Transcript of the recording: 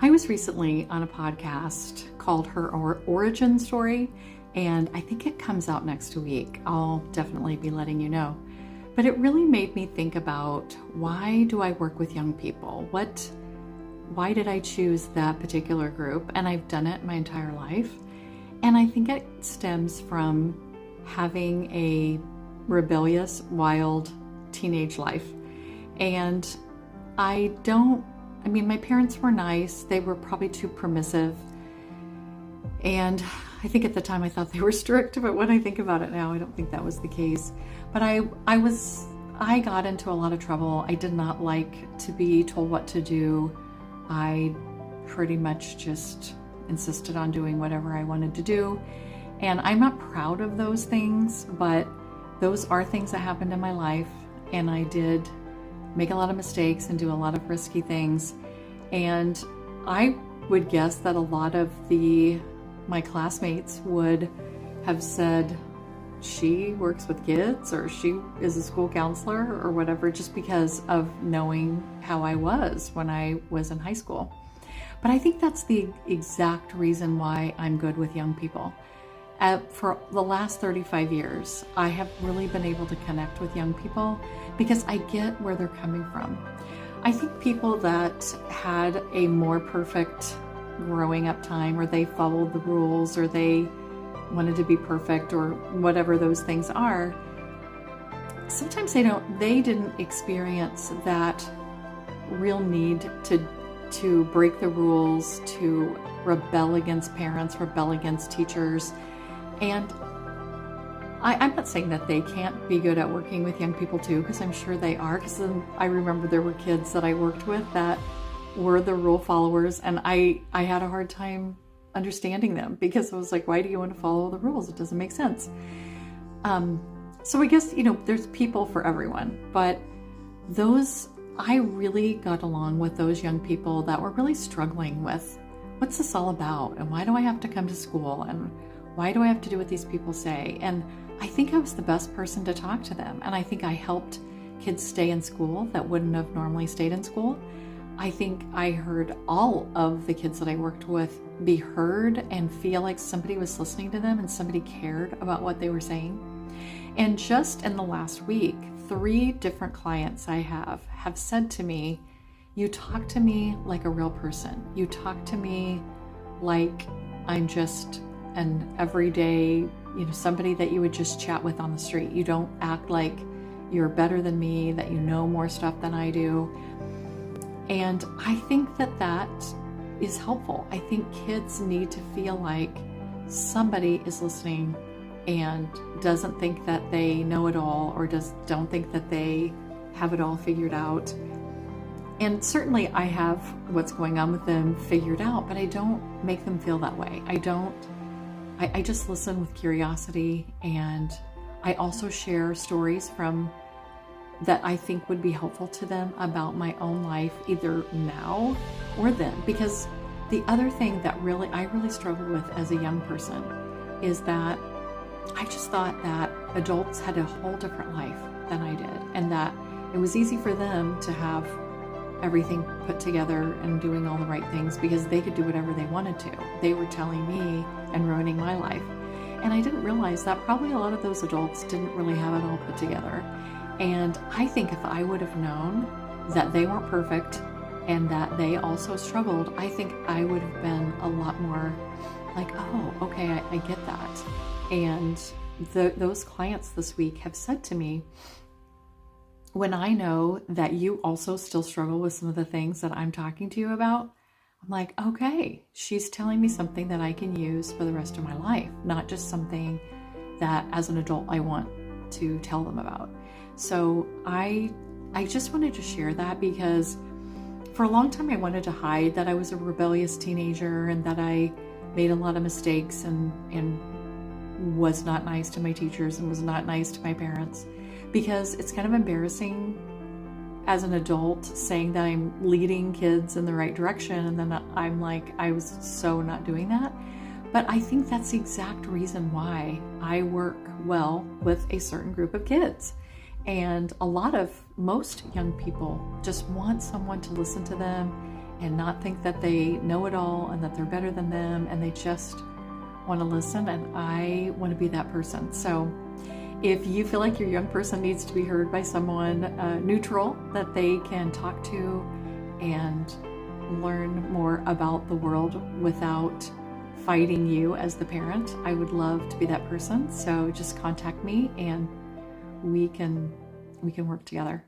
I was recently on a podcast called Her Origin Story, and I think it comes out next week. I'll definitely be letting you know. But it really made me think about, why do I work with young people? Why did I choose that particular group? And I've done it my entire life. And I think it stems from having a rebellious, wild teenage life. And my parents were nice. They were probably too permissive. And I think at the time I thought they were strict, but when I think about it now, I don't think that was the case. But I got into a lot of trouble. I did not like to be told what to do. I pretty much just insisted on doing whatever I wanted to do. And I'm not proud of those things, but those are things that happened in my life. And I did make a lot of mistakes and do a lot of risky things. And I would guess that a lot of my classmates would have said, she works with kids, or she is a school counselor, or whatever, just because of knowing how I was when I was in high school. But I think that's the exact reason why I'm good with young people. For the last 35 years, I have really been able to connect with young people because I get where they're coming from. I think people that had a more perfect growing up time, or they followed the rules, or they wanted to be perfect, or whatever those things are, sometimes they didn't experience that real need to break the rules, to rebel against parents, rebel against teachers. And I'm not saying that they can't be good at working with young people too, because I'm sure they are, because I remember there were kids that I worked with that were the rule followers, and I had a hard time understanding them, because I was like, why do you want to follow the rules? It doesn't make sense. So I guess, there's people for everyone, but I really got along with those young people that were really struggling with, what's this all about? And why do I have to come to school? And why do I have to do what these people say? And I think I was the best person to talk to them. And I think I helped kids stay in school that wouldn't have normally stayed in school. I think I heard all of the kids that I worked with be heard and feel like somebody was listening to them and somebody cared about what they were saying. And just in the last week, 3 different clients I have said to me, you talk to me like a real person. You talk to me like I'm just an everyday, somebody that you would just chat with on the street. You don't act like you're better than me, that you know more stuff than I do. And I think that is helpful. I think kids need to feel like somebody is listening and doesn't think that they know it all, or don't think that they have it all figured out. And certainly I have what's going on with them figured out, but I don't make them feel that way. I just listen with curiosity, and I also share stories that I think would be helpful to them about my own life, either now or then. Because the other thing that I really struggled with as a young person is that I just thought that adults had a whole different life than I did, and that it was easy for them to have everything put together and doing all the right things because they could do whatever they wanted to. They were telling me and ruining my life. And I didn't realize that probably a lot of those adults didn't really have it all put together. And I think if I would have known that they weren't perfect and that they also struggled, I think I would have been a lot more like, oh, okay, I get that. And those clients this week have said to me, when I know that you also still struggle with some of the things that I'm talking to you about, I'm like, okay, she's telling me something that I can use for the rest of my life, not just something that as an adult I want to tell them about. So I just wanted to share that, because for a long time I wanted to hide that I was a rebellious teenager and that I made a lot of mistakes and was not nice to my teachers and was not nice to my parents, because it's kind of embarrassing as an adult saying that I'm leading kids in the right direction, and then I'm like, I was so not doing that. But I think that's the exact reason why I work well with a certain group of kids. And most young people just want someone to listen to them and not think that they know it all and that they're better than them, and they just want to listen, and I want to be that person. So if you feel like your young person needs to be heard by someone neutral that they can talk to and learn more about the world without fighting you as the parent, I would love to be that person. So just contact me and we can work together.